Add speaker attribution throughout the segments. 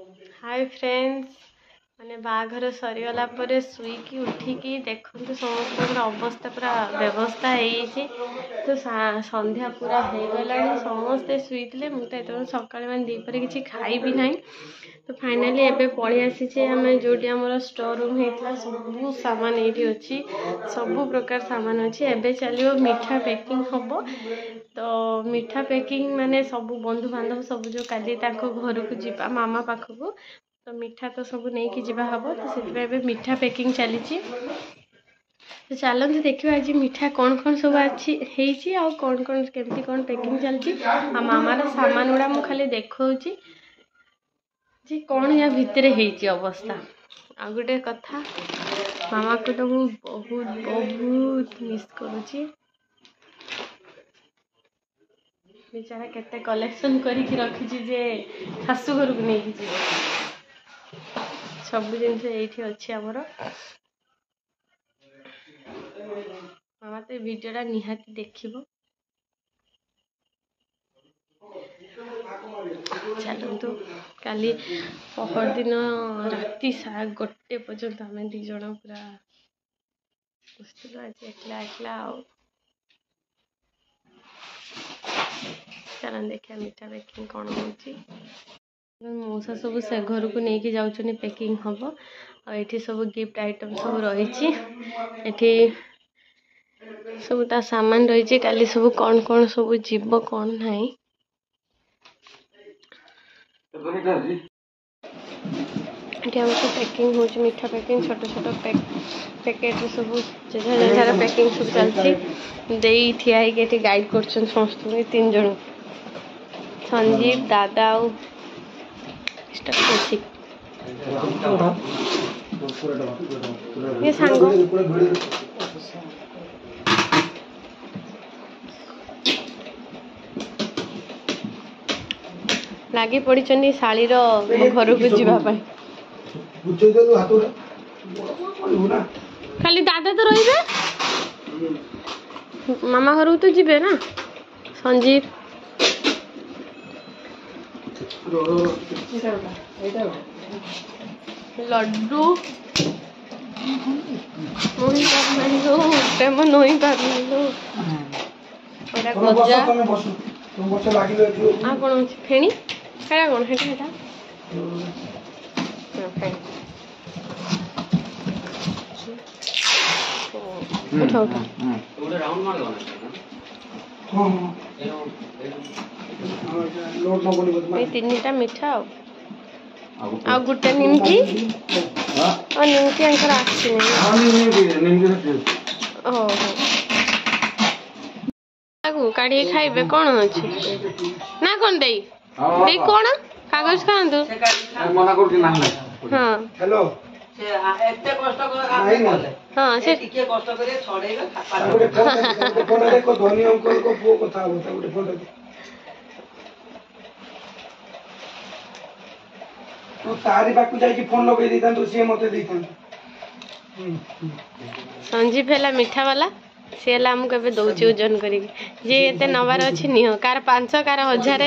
Speaker 1: hi friends माने बाघर सरीगला पर शुईकी उठिकी देखते समस्त अवस्था पूरा व्यवस्था हो तो संध्या पूरा हो गला समस्ते शुईले मुझे सका मैंने दीपर किसी खाई ना तो फाइनाली एबे पलि आसी आम जो आम स्टोर रूम होता सब सामान ये अच्छी सब प्रकार सामान अच्छी एबे चलो मिठा पैकिंग हम तो मिठा पैकिंग माने सब बंधु बांधव सब जो काली घर को जीवा मामा पाखक तो मिठा तो सब नहीं कि जीवा हम तो से मिठा पैकिंग चली तो चलते देखा आज मिठा कौन कौन सब अच्छी आ कौन कौन केमती कौन पैकिंग चलती मामार सामान गुड़ा मुझे खाली देखा जी कौन या भितर अवस्था आ गोटे कथा मामा को तो मुझे बहुत बहुत मिस करुँची बेचारा केते कलेक्शन करके रखी जे शाशु घर को नहीं सब जिनस ये अच्छे आमर मामा तो वीडियोटा निहाती देखिबो चलतु काली पहर दिन राति गोटे पर्यंत आम दीज पूरा बुझल आज एकला एकला चल देखा मिठा पैकिंग कौन हो मौसा सब से घर को लेकिन जाऊँ पैकिंग हम और सब गिफ्ट आइटम सब रही सब ता सामान रही काली सब कौन कौन सब जीव कौन नहीं पैकिंग हो मिठा पैकिंग छोट छोट पैकेट सब जेझार पैकिंग सब चलती दे ठिया होगी गाइड कर समस्त तीन जन संजीव दादा ये सांग लगी पड़ी शाली घर को जीवाई खाली दादा तो रही मामा घर को तो जीवे ना संजीव लड्डू नहीं पार्लो नहीं पार्लो गजा आ कौन फेणी क्या कौन है उठा उठा तीन टा मिठा आ गोटे निमकी और निमकी अंकर आगु काढ़ी खाइबे कौन अच्छी ना कौन दे कौन कागज खातु हाँ हेलो हाँ से
Speaker 2: तो तारी पाकु जाई फोन लगे देता तो सी मते देता
Speaker 1: संजीव है मिठा वाला सी है आमको ए दौर ओजन कर जी एत नबार अच्छी निह कार 500 कार 1000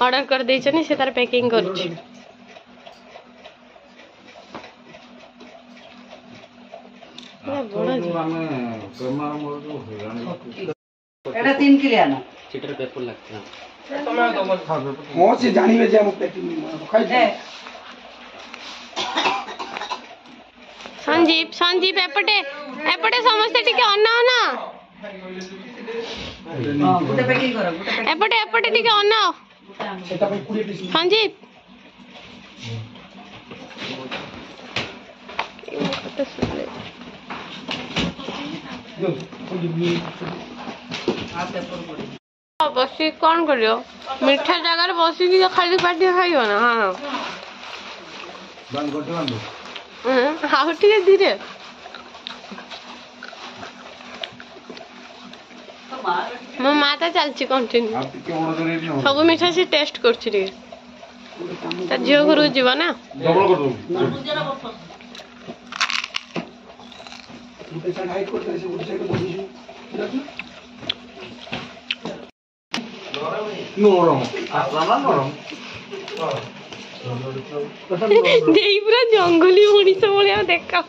Speaker 1: ऑर्डर कर देछनी से तार पैकिंग कर
Speaker 3: एटा 3 किलो आना
Speaker 4: चिटर पेपर लगता
Speaker 2: हां से जानिबे जे हम पैकिंग खाइ
Speaker 1: संजीव संजीव एपटे एपटे समस्त टिके अन्ना ना
Speaker 3: गुटे पैकिंग करो गुटे
Speaker 1: एपटे एपटे टिके अन्ना
Speaker 2: सेटा पे 20 पीस
Speaker 1: संजीव बसी कौन करियो मिठा जगह बस खाली पार्टी खाइयो ना हाँ हाँ ठीक धीरे मो माँ तो चलती कंटिन्यू सब मिठा सी टेस्ट कर झील घर जीव ना
Speaker 2: नरम आसला ना नरम
Speaker 1: ଦେଇ ପୁରା ଜଙ୍ଗଲି ମଣିଷ ଭଳିଆ ଦେଖା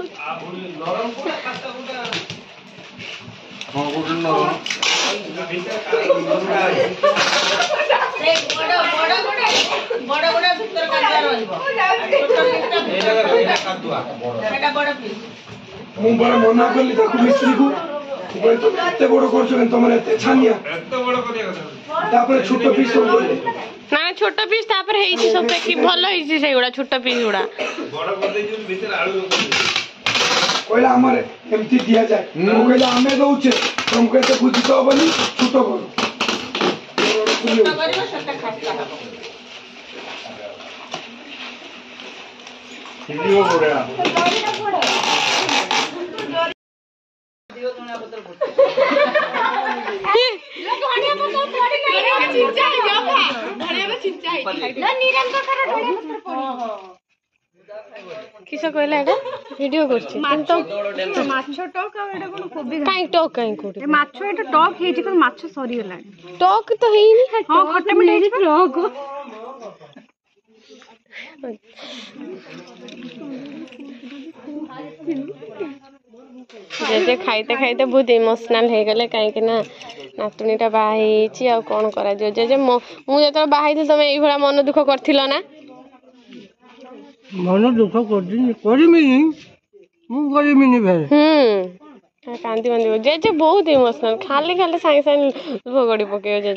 Speaker 2: ମୁଁ ବଡ଼ ମନା କଲି ତାକୁ ମିସ୍ତ୍ରୀ କୁ ତମେ ଏତେ ବଡ କରୁଛ ତମର ଏତେ ଛାନିଆ ତାପରେ ଛୋଟ ପିସ୍ ସବୁ କହିଲେ
Speaker 1: ନା ଛୋଟ ପିସ୍ ତାପରେ ହେଇଛି ସବୁ ପ୍ୟାକିଂ ଭଲ ହେଇଛି ସେଇଗୁଡା ଛୋଟ ପିସ୍ ଗୁଡା
Speaker 2: କହିଲା ଆମର ଏମିତି ଦିଆଯାଏ ମୁଁ କହିଲା ଆମେ ଦଉଛେ ତମକୁ ଏତେ ବୁଝି ତ ହବନି ଛୋଟ କର
Speaker 1: किस कहला एटा वीडियो करछि
Speaker 4: माछ टक आ एटा कोन कोबी
Speaker 1: काई टक काई कोठी
Speaker 4: माछ एटा टक हेछि कोन माछ सरी गेला
Speaker 1: टक तो हेइनी
Speaker 4: हां खटे मिटे टक
Speaker 1: जे खाइते खाइते बहुत इमोशनल हो गले कहीं ना नातुणीटा बाहरी आ कौन कर जे मुझे जो बाहरी थी तुम ये मन दुख कर ना
Speaker 2: मन दुख
Speaker 1: कांदी बांधी जे जे बहुत इमोशनल खाली खाली सागे सागे लुह गड़ी पके जे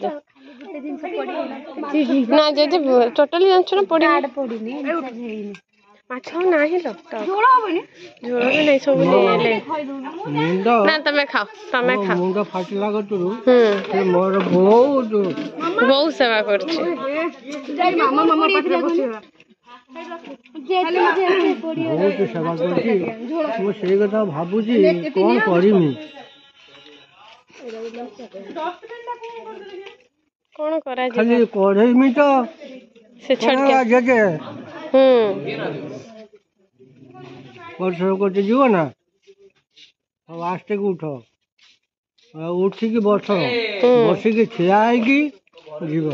Speaker 1: ना जे टोटली जान पड़ी माछ नाही लो
Speaker 4: झोल होबनी
Speaker 1: झोल भी नहीं सब ले ना तमे खाओ
Speaker 2: मुंड फाटला गतुरु
Speaker 1: से
Speaker 2: मोर बहुत
Speaker 1: सेवा करछि
Speaker 4: मामा मामा पात्र बसिवा
Speaker 2: बहुत सेवा करछि मो सेई कथा भाबुछि कोन करिमि
Speaker 1: कोन करा जी
Speaker 2: खाली करेमि तो
Speaker 1: से छड़ के
Speaker 2: जे परिश्रम करते जीव ना अब आस्ते को उठ उठिकी बस बसिकी ठिया होगी जीव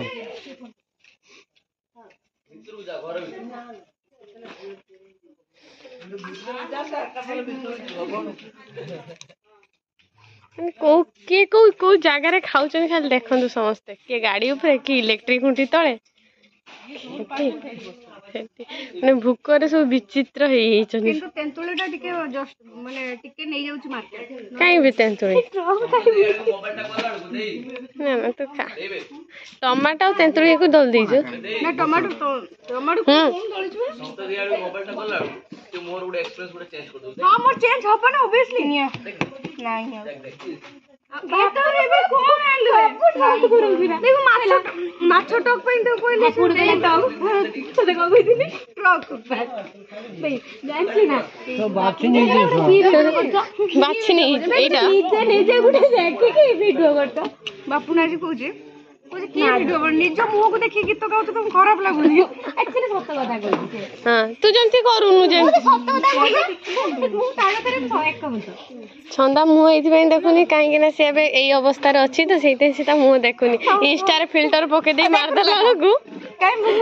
Speaker 1: किए को जगार खाऊ खाली देखु समस्ते किए गाड़ी उपरे कि इलेक्ट्रिक खुंटी तले माने भूकर सब विचित्र हो
Speaker 4: किंतु तेंतुलीटा टिके जस्ट माने टिके नै जाउची मार्केट
Speaker 1: काई भी तेंतुली ना ना तो खा टमाटो और तेंतुली को दल दीजो
Speaker 4: ना टमाटो को कौन दली छु मोबाइलटा गला तो more good express good change कर दो हां मोर चेंज होबा ना ऑब्वियसली नहीं माछ टक पे तो कोई
Speaker 1: बाछी नहीं एटा
Speaker 4: निजे गुटे देखि वीडियो करता बापू ना जी कहूजे कि वीडियो निज मुह को देखि गीत गाउ तो तुम खराब लागुनी एक्चुअली सत्य कथा कहू
Speaker 1: हां तू जंती करूनु जेंती
Speaker 4: सत्य कथा मु ताणे करे 101 कहू
Speaker 1: छंदा मुह एथि देखुनी कहीं ना से ए अवस्था रे अछि तो सेते से मुह देखुनी इंस्टा रे फिल्टर पके दे मार दला को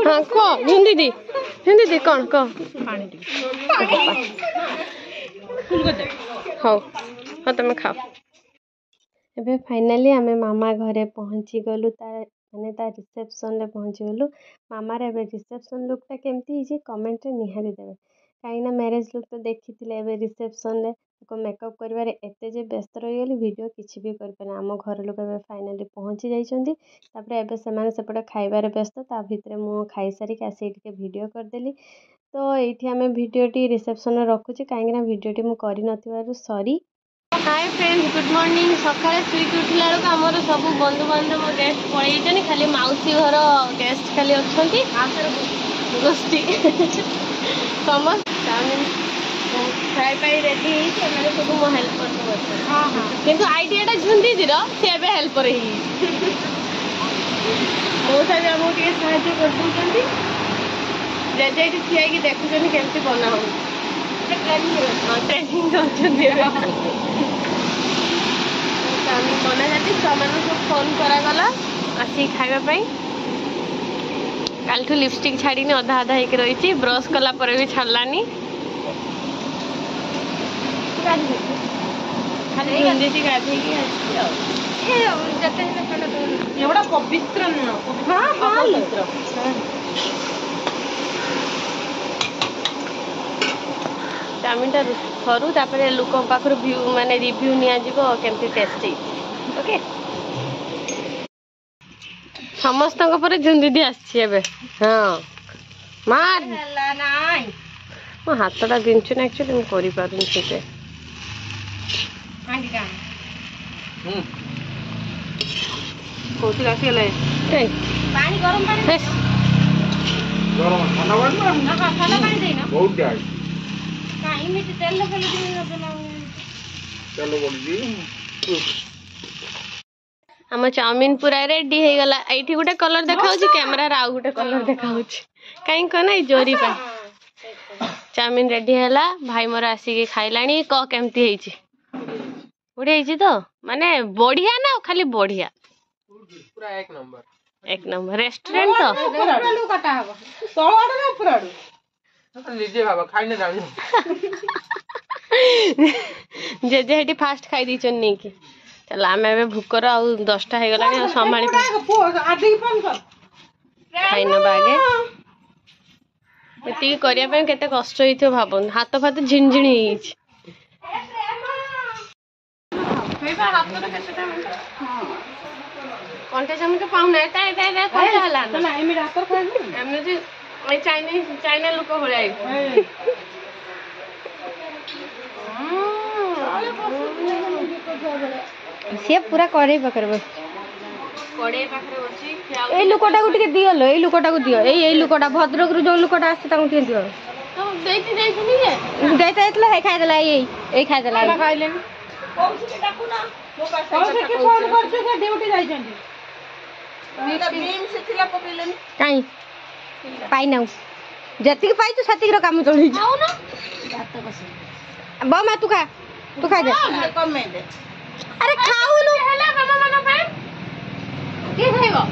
Speaker 1: हां को हिंदी दी कोन को पानी दी फुल कर दे हां तुम खाओ एबे फाइनली आमे मामा घरे पहुंची गलु माने रिसेप्शन ले पहुंची गलु मामार एबे रिसेप्शन लुकटा केमती हिजे कमेंट रे निहारी देबे कहीं ना मैरिज लुक तो देखिथिले एबे रिसेप्शन ले को मेकअप करबारे एते जे व्यस्त रही गली वीडियो किछि भी कर पाना हम घर लोक एबे फाइनली पहुंची जाइछंती तापर एबे सेमाने सेपटे खाइबारे व्यस्त ता भितरे मु खाइ सारी का सेटिके वीडियो कर देली तो एठी हमें वीडियोटी रिसेप्शन रखुची कहीं ना वीडियोटी मु करि नथिबारु sorry hi friends good morning सकाळे सुईक उठिला बेलू आमर सब बंधु बांधव गेस्ट पड़े खाली मौसी घर गेस्ट खाली अच्छा गोष्ठी समस्त फ्राई पाई रेडी सब मो हेल्पर सब अच्छे कि आइडियाटा झुंदीजीर सी ए हेल्पर मौसा भी आमको टे साहय कर जेजे ये ठिया देखुं केमती बना हो ट्रेनिंग बना जाती छुआ मान सब फोन करागला आसिक खाइबा कालठू लिपस्टिक छाड़ीनी अधा अधा होकर रही ब्रश कला पर भी छाड़लानी
Speaker 4: एवढा पवित्र
Speaker 1: चाउमिनटा सरू तापर लोक पाखर व्यू माने रिव्यू निया जीवो केमती टेस्टी ओके समस्त पर झुन दीदी आसी हाँ मार मो हाथटा दिंचु ना एक्चुअली मु करि पारुन सेते
Speaker 4: कोथि आसीले पानी गरम पानी
Speaker 2: गरम ठंडा पानी
Speaker 4: ना ठंडा पानी देना
Speaker 2: बहुत डाल
Speaker 4: काई में तेल फेल दिन बनाऊ
Speaker 2: चलो बोल दी
Speaker 1: आम चाउमिन पूरा रेडी हो गला एठी गोटे कलर देखाउछि कैमरा रा गोटे कलर देखाउछि काई कोना जोरी पा चाउमिन रेडी हैला भाई मोर आसी खाइलानी क केमती हेछि बढ़िया हेछि तो माने बढ़िया ना खाली बढ़िया
Speaker 5: पूरा एक नंबर
Speaker 1: रेस्टोरेंट तो
Speaker 4: आलू काटा हबो तळ आडू ना ऊपर आडू
Speaker 5: लीजिए बाबा खाइने जानी
Speaker 1: जे हेटी फास्ट खाई दीचन नहीं कि चल आम भूकर आ 10टा हो गला संभाली खाई नवा आगे ये करने केते कष्ट हो भावन हाथ फात झिनझिणी कंटे चाउमिन तो पाऊना चाइना लोक भाई
Speaker 4: सी पूरा कड़े पाखे बस
Speaker 1: कड़े पाखे बसी
Speaker 4: ए लुकटा को टिके दियो लो ए लुकटा को दियो ए लुकटा भद्रक रु जो लुकटा आसे ताको टिके दियो
Speaker 1: तो देती देती है
Speaker 4: देता इतला है खाइ देला ए खाइ देला खाइले कौन से डाकू ना मो से के फोन करछो से ड्यूटी जाई जंदी बीम से थिला पकेलेनी काई पाई नाउ जति पाई तो सति रो काम चली खाऊ ना बात बस बा मा तू खा दे कम में दे अरे खाऊ नु हला मामा मामा पे के खाइबो